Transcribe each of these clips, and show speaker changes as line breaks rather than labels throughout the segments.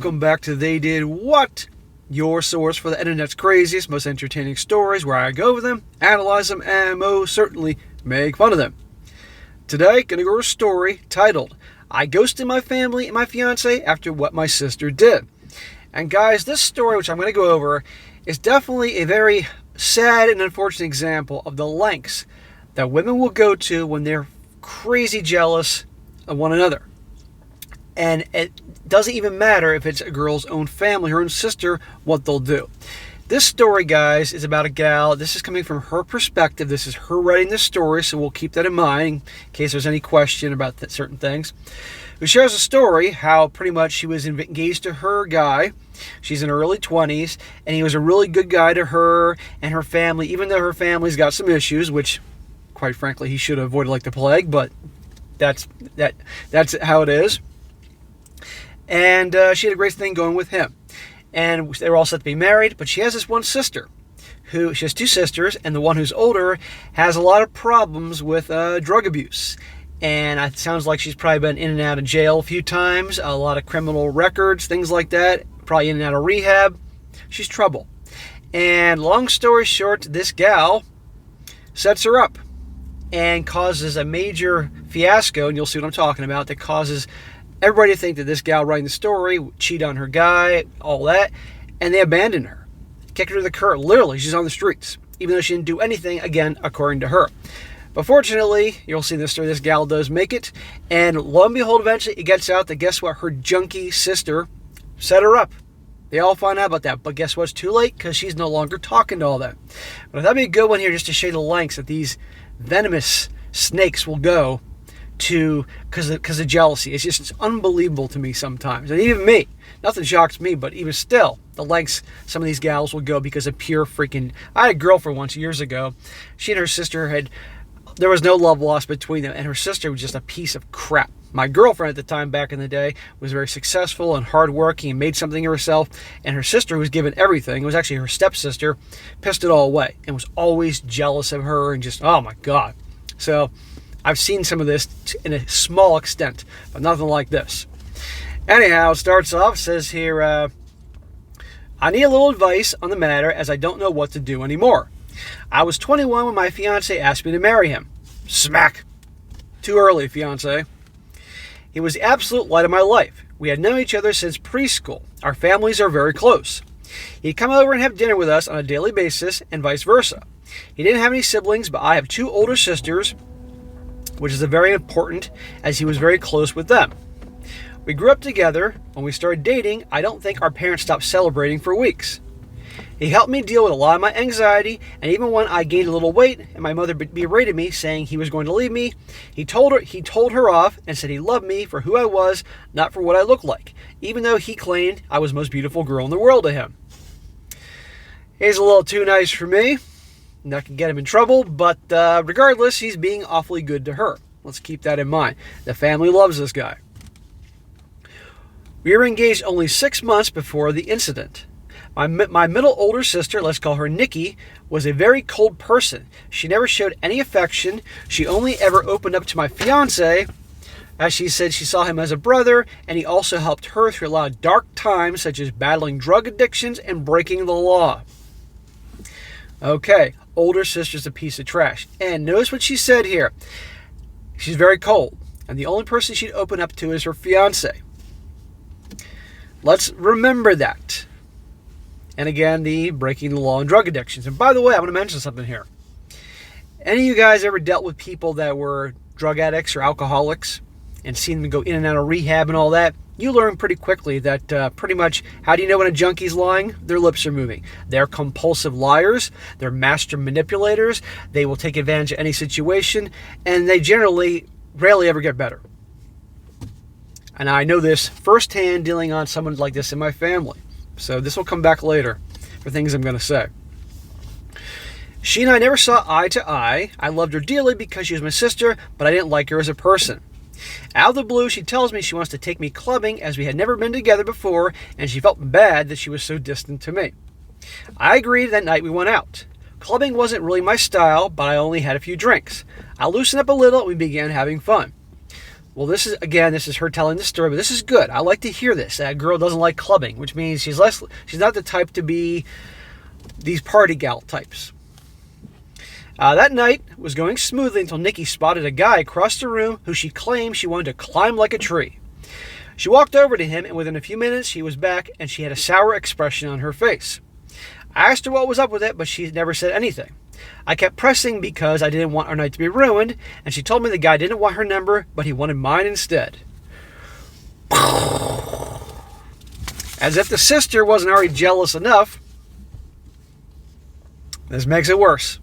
welcome back to They Did What? Your source for the internet's craziest, most entertaining stories, where I go over them, analyze them, and most certainly make fun of them. Today, gonna go over a story titled, I Ghosted My Family and My Fiancé After What My Sister Did. And guys, this story, which I'm gonna go over, is definitely a very sad and unfortunate example of the lengths that women will go to when they're crazy jealous of one another. And it doesn't even matter if it's a girl's own family, her own sister, what they'll do. This story, guys, is about a gal. This is coming from her perspective. This is her writing the story, so we'll keep that in mind in case there's any question about certain things. Who shares a story how pretty much she was engaged to her guy. She's in her early 20s, and he was a really good guy to her and her family, even though her family's got some issues, which, quite frankly, he should have avoided like the plague, but that's how it is. And she had a great thing going with him. And they were all set to be married, but she has this one sister. She has two sisters, and the one who's older has a lot of problems with drug abuse. And it sounds like she's probably been in and out of jail a few times, a lot of criminal records, things like that, probably in and out of rehab. She's trouble. And long story short, this gal sets her up and causes a major fiasco, and you'll see what I'm talking about, that causes everybody to think that this gal writing the story would cheat on her guy, all that, and they abandoned her. Kicked her to the curb. Literally, she's on the streets, even though she didn't do anything, again, according to her. But fortunately, you'll see in this story, this gal does make it, and lo and behold, eventually it gets out that, guess what, her junkie sister set her up. They all find out about that, but guess what, it's too late, because she's no longer talking to all that. But that'd be a good one here just to show you the lengths that these venomous snakes will go to because of jealousy. It's unbelievable to me sometimes, and even me. Nothing shocks me, but even still, the lengths some of these gals will go because of pure freaking. I had a girlfriend once years ago. She and her sister there was no love lost between them, and her sister was just a piece of crap. My girlfriend at the time, back in the day, was very successful and hardworking and made something of herself, and her sister, who was given everything, it was actually her stepsister, pissed it all away and was always jealous of her and just, oh my God. So I've seen some of this in a small extent, but nothing like this. Anyhow, it starts off, says here, I need a little advice on the matter as I don't know what to do anymore. I was 21 when my fiancé asked me to marry him. Smack. Too early, fiancé. He was the absolute light of my life. We had known each other since preschool. Our families are very close. He'd come over and have dinner with us on a daily basis and vice versa. He didn't have any siblings, but I have two older sisters, which is very important as he was very close with them. We grew up together. When we started dating, I don't think our parents stopped celebrating for weeks. He helped me deal with a lot of my anxiety, and even when I gained a little weight and my mother berated me saying he was going to leave me, he told her off and said he loved me for who I was, not for what I looked like, even though he claimed I was the most beautiful girl in the world to him. He's a little too nice for me. That can get him in trouble, but regardless, he's being awfully good to her. Let's keep that in mind. The family loves this guy. We were engaged only 6 months before the incident. My middle older sister, let's call her Nikki, was a very cold person. She never showed any affection. She only ever opened up to my fiancé, as she said she saw him as a brother, and he also helped her through a lot of dark times, such as battling drug addictions and breaking the law. Okay, older sister's a piece of trash. And notice what she said here. She's very cold, and the only person she'd open up to is her fiancé. Let's remember that. And again, the breaking the law and drug addictions. And by the way, I want to mention something here. Any of you guys ever dealt with people that were drug addicts or alcoholics and seen them go in and out of rehab and all that? You learn pretty quickly that pretty much, how do you know when a junkie's lying? Their lips are moving. They're compulsive liars. They're master manipulators. They will take advantage of any situation, and they generally rarely ever get better. And I know this firsthand dealing on someone like this in my family. So this will come back later for things I'm going to say. She and I never saw eye to eye. I loved her dearly because she was my sister, but I didn't like her as a person. Out of the blue, she tells me she wants to take me clubbing as we had never been together before, and she felt bad that she was so distant to me. I agreed. That night we went out. Clubbing wasn't really my style, but I only had a few drinks. I loosened up a little and we began having fun. Well, this is her telling the story, but this is good. I like to hear this. That girl doesn't like clubbing, which means she's not the type to be these party gal types. That night was going smoothly until Nikki spotted a guy across the room who she claimed she wanted to climb like a tree. She walked over to him, and within a few minutes he was back, and she had a sour expression on her face. I asked her what was up with it, but she never said anything. I kept pressing because I didn't want our night to be ruined, and she told me the guy didn't want her number, but he wanted mine instead. As if the sister wasn't already jealous enough, this makes it worse.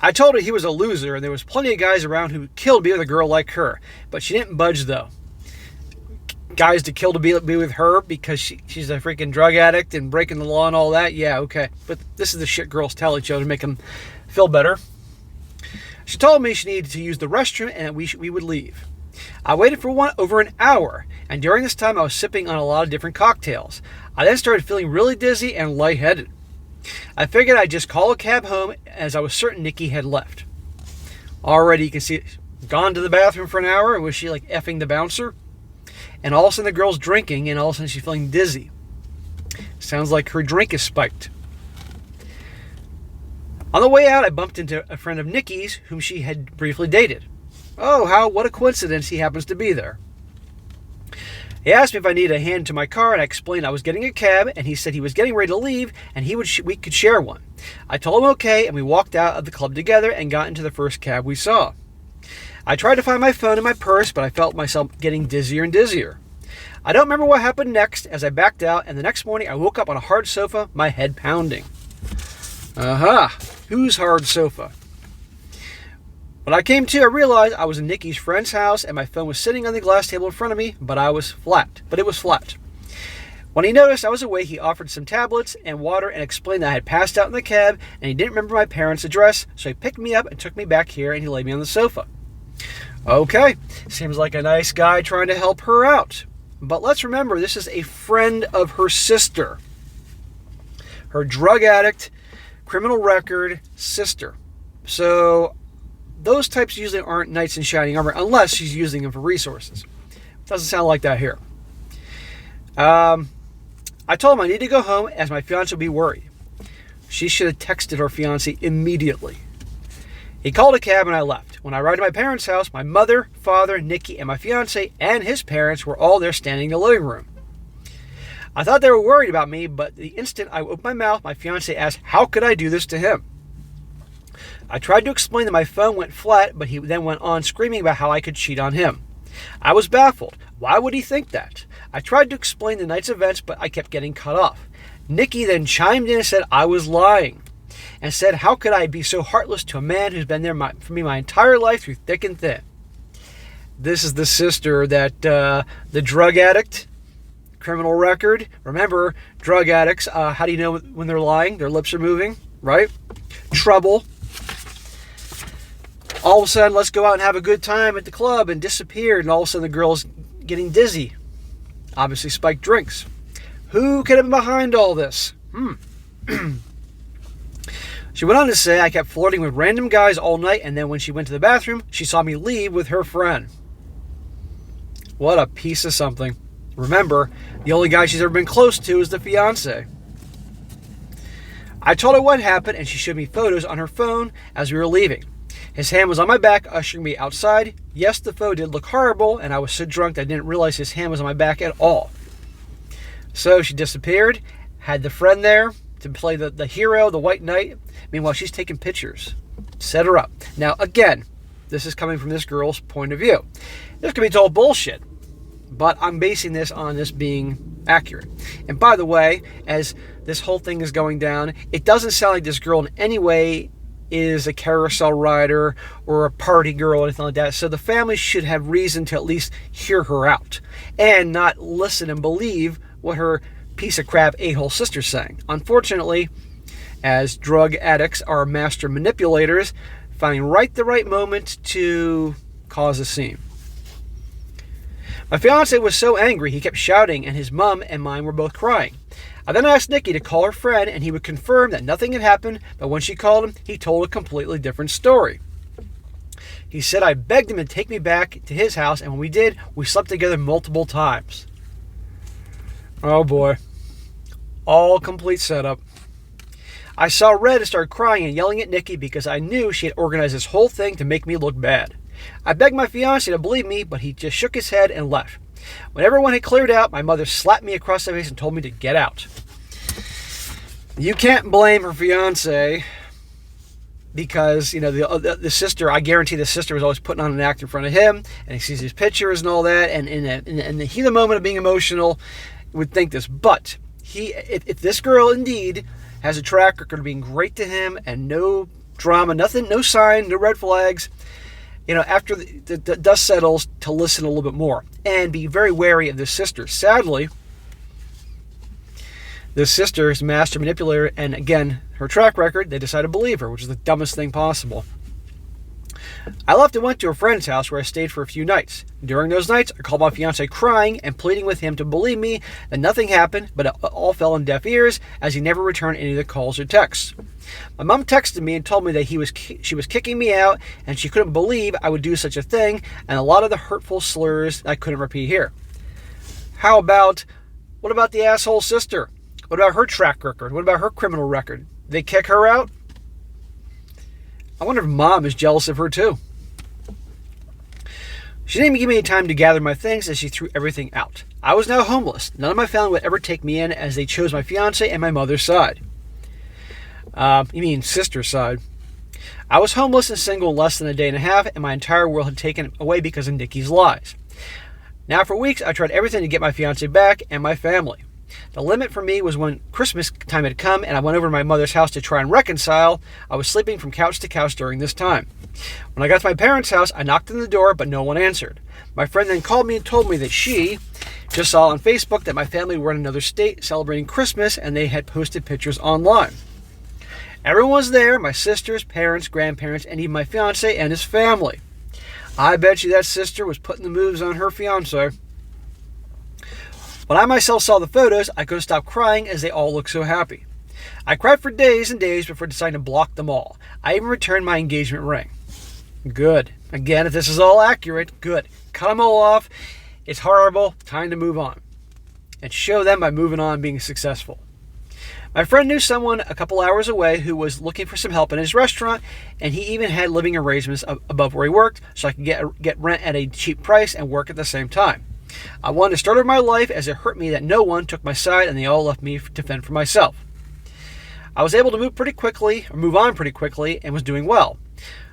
I told her he was a loser, and there was plenty of guys around who killed to be with a girl like her, but she didn't budge though. Guys to kill to be with her because she's a freaking drug addict and breaking the law and all that, yeah, okay. But this is the shit girls tell each other to make them feel better. She told me she needed to use the restroom and that we would leave. I waited for over an hour, and during this time I was sipping on a lot of different cocktails. I then started feeling really dizzy and lightheaded. I figured I'd just call a cab home as I was certain Nikki had left. Already you can see gone to the bathroom for an hour, and was she like effing the bouncer? And all of a sudden the girl's drinking, and all of a sudden she's feeling dizzy. Sounds like her drink is spiked. On the way out, I bumped into a friend of Nikki's whom she had briefly dated. Oh, what a coincidence he happens to be there. He asked me if I needed a hand to my car, and I explained I was getting a cab, and he said he was getting ready to leave, and we could share one. I told him okay, and we walked out of the club together and got into the first cab we saw. I tried to find my phone in my purse, but I felt myself getting dizzier and dizzier. I don't remember what happened next as I backed out, and the next morning I woke up on a hard sofa, my head pounding. Whose hard sofa? When I came to, I realized I was in Nikki's friend's house, and my phone was sitting on the glass table in front of me, but it was flat. When he noticed I was awake, he offered some tablets and water and explained that I had passed out in the cab, and he didn't remember my parents' address, so he picked me up and took me back here, and he laid me on the sofa. Okay, seems like a nice guy trying to help her out. But let's remember, this is a friend of her sister. Her drug addict, criminal record sister. So those types usually aren't knights in shining armor unless she's using them for resources. Doesn't sound like that here. I told him I need to go home as my fiance would be worried. She should have texted her fiance immediately. He called a cab and I left. When I arrived at my parents' house, my mother, father, Nikki, and my fiance and his parents were all there standing in the living room. I thought they were worried about me, but the instant I opened my mouth, my fiance asked, how could I do this to him? I tried to explain that my phone went flat, but he then went on screaming about how I could cheat on him. I was baffled. Why would he think that? I tried to explain the night's events, but I kept getting cut off. Nikki then chimed in and said I was lying, and said, how could I be so heartless to a man who's been there for me my entire life through thick and thin? This is the sister that the drug addict, criminal record. Remember, drug addicts, how do you know when they're lying? Their lips are moving, right? Trouble. All of a sudden, let's go out and have a good time at the club, and disappeared, and all of a sudden the girl's getting dizzy. Obviously spiked drinks. Who could have been behind all this? She went on to say I kept flirting with random guys all night, and then when she went to the bathroom, she saw me leave with her friend. What a piece of something. Remember, the only guy she's ever been close to is the fiancé. I told her what happened, and she showed me photos on her phone as we were leaving. His hand was on my back, ushering me outside. Yes, the photo did look horrible, and I was so drunk that I didn't realize his hand was on my back at all. So she disappeared, had the friend there to play the hero, the white knight. Meanwhile, she's taking pictures. Set her up. Now, again, this is coming from this girl's point of view. This could be told bullshit, but I'm basing this on this being accurate. And by the way, as this whole thing is going down, it doesn't sound like this girl in any way is a carousel rider or a party girl or anything like that. So the family should have reason to at least hear her out and not listen and believe what her piece of crap a-hole sister's saying. Unfortunately, as drug addicts are master manipulators, finding the right moment to cause a scene. My fiance was so angry he kept shouting, and his mom and mine were both crying. I then asked Nikki to call her friend, and he would confirm that nothing had happened, but when she called him, he told a completely different story. He said I begged him to take me back to his house, and when we did, we slept together multiple times. Oh boy. All complete setup. I saw red and started crying and yelling at Nikki because I knew she had organized this whole thing to make me look bad. I begged my fiancé to believe me, but he just shook his head and left. When everyone had cleared out, my mother slapped me across the face and told me to get out. You can't blame her fiancé because, the sister, I guarantee the sister was always putting on an act in front of him, and he sees his pictures and all that, and in the heat of the moment of being emotional, would think this. But if this girl indeed has a track record of being great to him and no drama, nothing, no sign, no red flags, after the dust settles, to listen a little bit more and be very wary of this sister. Sadly, this sister is a master manipulator, and again, her track record, they decided to believe her, which is the dumbest thing possible. I left and went to a friend's house where I stayed for a few nights. During those nights, I called my fiancé crying and pleading with him to believe me that nothing happened, but it all fell on deaf ears as he never returned any of the calls or texts. My mom texted me and told me that she was kicking me out and she couldn't believe I would do such a thing, and a lot of the hurtful slurs I couldn't repeat here. What about the asshole sister? What about her track record? What about her criminal record? They kick her out? I wonder if mom is jealous of her too. She didn't even give me any time to gather my things as she threw everything out. I was now homeless. None of my family would ever take me in as they chose my fiancé and my mother's side. You mean sister's side. I was homeless and single in less than a day and a half, and my entire world had taken away because of Nikki's lies. Now for weeks, I tried everything to get my fiancé back and my family. The limit for me was when Christmas time had come and I went over to my mother's house to try and reconcile. I was sleeping from couch to couch during this time. When I got to my parents' house, I knocked on the door, but no one answered. My friend then called me and told me that she just saw on Facebook that my family were in another state celebrating Christmas, and they had posted pictures online. Everyone was there, my sisters, parents, grandparents, and even my fiancé and his family. I bet you that sister was putting the moves on her fiancé. When I myself saw the photos, I couldn't stop crying as they all looked so happy. I cried for days and days before deciding to block them all. I even returned my engagement ring. Good. Again, if this is all accurate, good. Cut them all off. It's horrible. Time to move on. And show them by moving on and being successful. My friend knew someone a couple hours away who was looking for some help in his restaurant, and he even had living arrangements above where he worked so I could get rent at a cheap price and work at the same time. I wanted to start over my life as it hurt me that no one took my side and they all left me to fend for myself. I was able to move on pretty quickly and was doing well.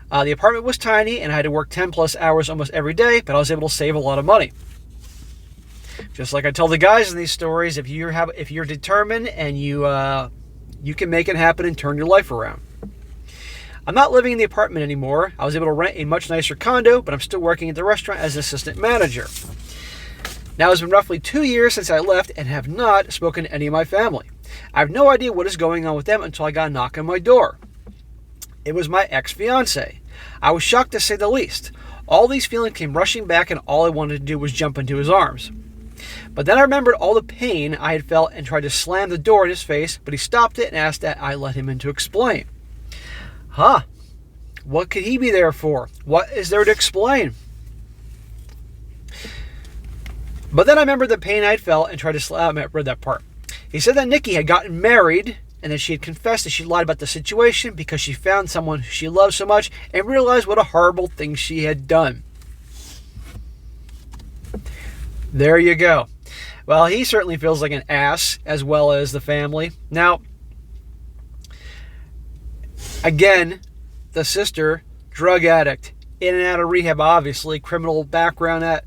The apartment was tiny and I had to work 10 plus hours almost every day, but I was able to save a lot of money. Just like I tell the guys in these stories, if you're determined and you can make it happen and turn your life around. I'm not living in the apartment anymore. I was able to rent a much nicer condo, but I'm still working at the restaurant as an assistant manager. Now it's been roughly 2 years since I left and have not spoken to any of my family. I have no idea what is going on with them until I got a knock on my door. It was my ex-fiancé. I was shocked to say the least. All these feelings came rushing back and all I wanted to do was jump into his arms. But then I remembered all the pain I had felt and tried to slam the door in his face, but he stopped it and asked that I let him in to explain. What could he be there for? What is there to explain? But then I remembered the pain I had felt and tried to slam it. Read that part. He said that Nikki had gotten married and that she had confessed that she lied about the situation because she found someone who she loved so much and realized what a horrible thing she had done. There you go. Well, he certainly feels like an ass, as well as the family. Now, again, the sister, drug addict, in and out of rehab, obviously, criminal background. That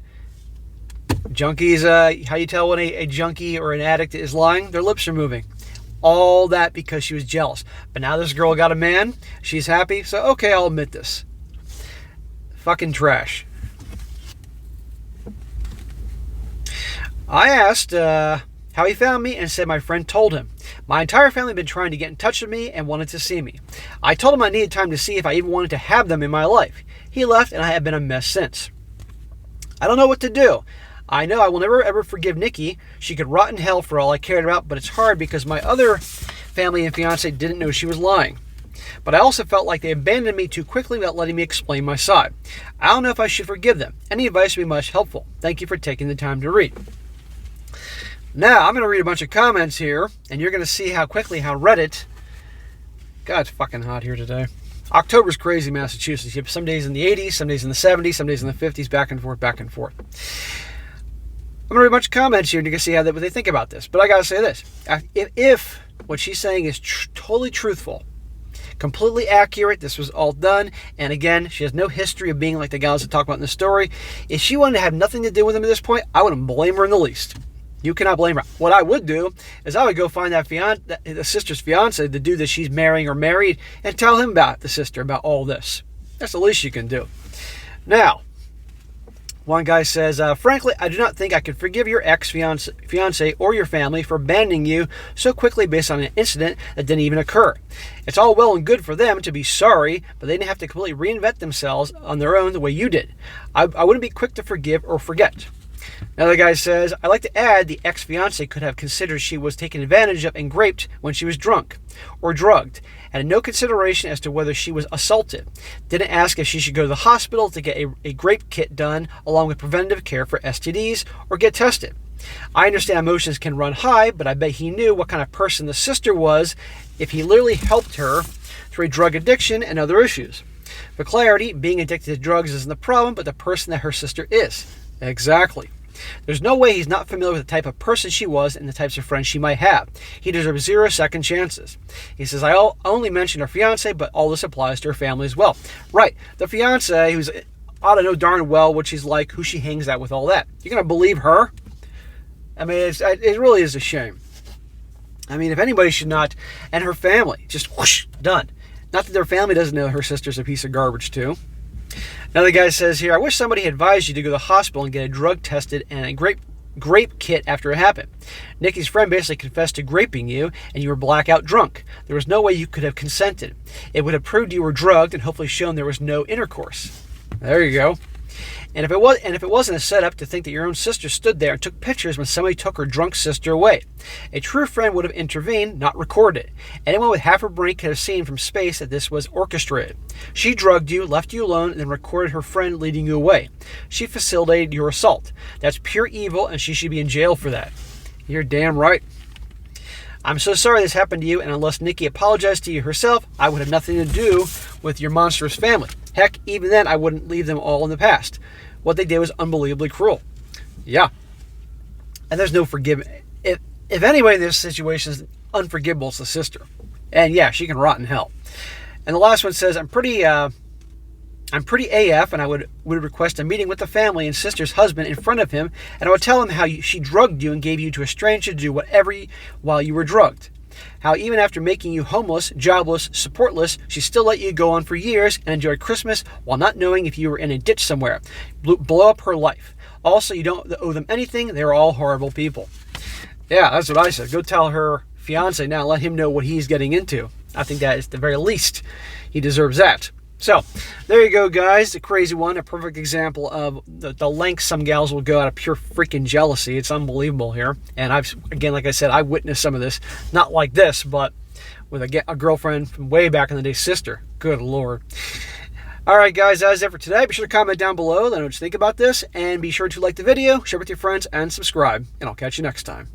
junkies, how you tell when a junkie or an addict is lying? Their lips are moving. All that because she was jealous. But now this girl got a man. She's happy. So, okay, I'll admit this. Fucking trash. I asked how he found me and said my friend told him. My entire family had been trying to get in touch with me and wanted to see me. I told him I needed time to see if I even wanted to have them in my life. He left and I have been a mess since. I don't know what to do. I know I will never ever forgive Nikki. She could rot in hell for all I cared about, but it's hard because my other family and fiance didn't know she was lying. But I also felt like they abandoned me too quickly without letting me explain my side. I don't know if I should forgive them. Any advice would be much helpful. Thank you for taking the time to read. Now, I'm going to read a bunch of comments here, and you're going to see how Reddit... God, it's fucking hot here today. October's crazy, Massachusetts. You have some days in the 80s, some days in the 70s, some days in the 50s, back and forth, back and forth. I'm going to read a bunch of comments here, and you can see what they think about this. But I got to say this. If what she's saying is totally truthful, completely accurate, this was all done, and again, she has no history of being like the gals that talk about in the story. If she wanted to have nothing to do with him at this point, I wouldn't blame her in the least. You cannot blame her. What I would do is I would go find the sister's fiance, the dude that she's marrying or married, and tell him about the sister, about all this. That's the least you can do. Now, one guy says, frankly, I do not think I could forgive your ex-fiance or your family for abandoning you so quickly based on an incident that didn't even occur. It's all well and good for them to be sorry, but they didn't have to completely reinvent themselves on their own the way you did. I wouldn't be quick to forgive or forget. Another guy says, I'd like to add the ex-fiance could have considered she was taken advantage of and raped when she was drunk or drugged, and had no consideration as to whether she was assaulted. Didn't ask if she should go to the hospital to get a grape kit done along with preventative care for STDs or get tested. I understand emotions can run high, but I bet he knew what kind of person the sister was if he literally helped her through a drug addiction and other issues. For clarity, being addicted to drugs isn't the problem, but the person that her sister is. Exactly. There's no way he's not familiar with the type of person she was and the types of friends she might have. He deserves 0 second chances. He says, I only mentioned her fiance, but all this applies to her family as well. Right. The fiance, who's ought to know darn well what she's like, who she hangs out with, all that. You're going to believe her? I mean, it really is a shame. I mean, if anybody should not, and her family, just whoosh, done. Not that their family doesn't know her sister's a piece of garbage too. Another guy says here, I wish somebody had advised you to go to the hospital and get a drug tested and a grape kit after it happened. Nikki's friend basically confessed to raping you, and you were blackout drunk. There was no way you could have consented. It would have proved you were drugged and hopefully shown there was no intercourse. There you go. And if it wasn't a setup to think that your own sister stood there and took pictures when somebody took her drunk sister away. A true friend would have intervened, not recorded it. Anyone with half a brain could have seen from space that this was orchestrated. She drugged you, left you alone, and then recorded her friend leading you away. She facilitated your assault. That's pure evil, and she should be in jail for that. You're damn right. I'm so sorry this happened to you, and unless Nikki apologized to you herself, I would have nothing to do with your monstrous family. Heck, even then, I wouldn't leave them all in the past. What they did was unbelievably cruel. Yeah. And there's no forgiving. If anybody in this situation is unforgivable, it's the sister. And yeah, she can rot in hell. And the last one says, I'm pretty AF, and I would request a meeting with the family and sister's husband in front of him, and I would tell him how she drugged you and gave you to a stranger to do whatever while you were drugged. How even after making you homeless, jobless, supportless, she still let you go on for years and enjoy Christmas while not knowing if you were in a ditch somewhere. Blow up her life. Also, you don't owe them anything. They're all horrible people. Yeah, that's what I said. Go tell her fiance now. Let him know what he's getting into. I think that is the very least. He deserves that. So, there you go, guys. The crazy one. A perfect example of the lengths some gals will go out of pure freaking jealousy. It's unbelievable here. And again, like I said, I witnessed some of this. Not like this, but with a girlfriend from way back in the day, sister. Good Lord. All right, guys, that is it for today. Be sure to comment down below. Let me know what you think about this. And be sure to like the video, share it with your friends, and subscribe. And I'll catch you next time.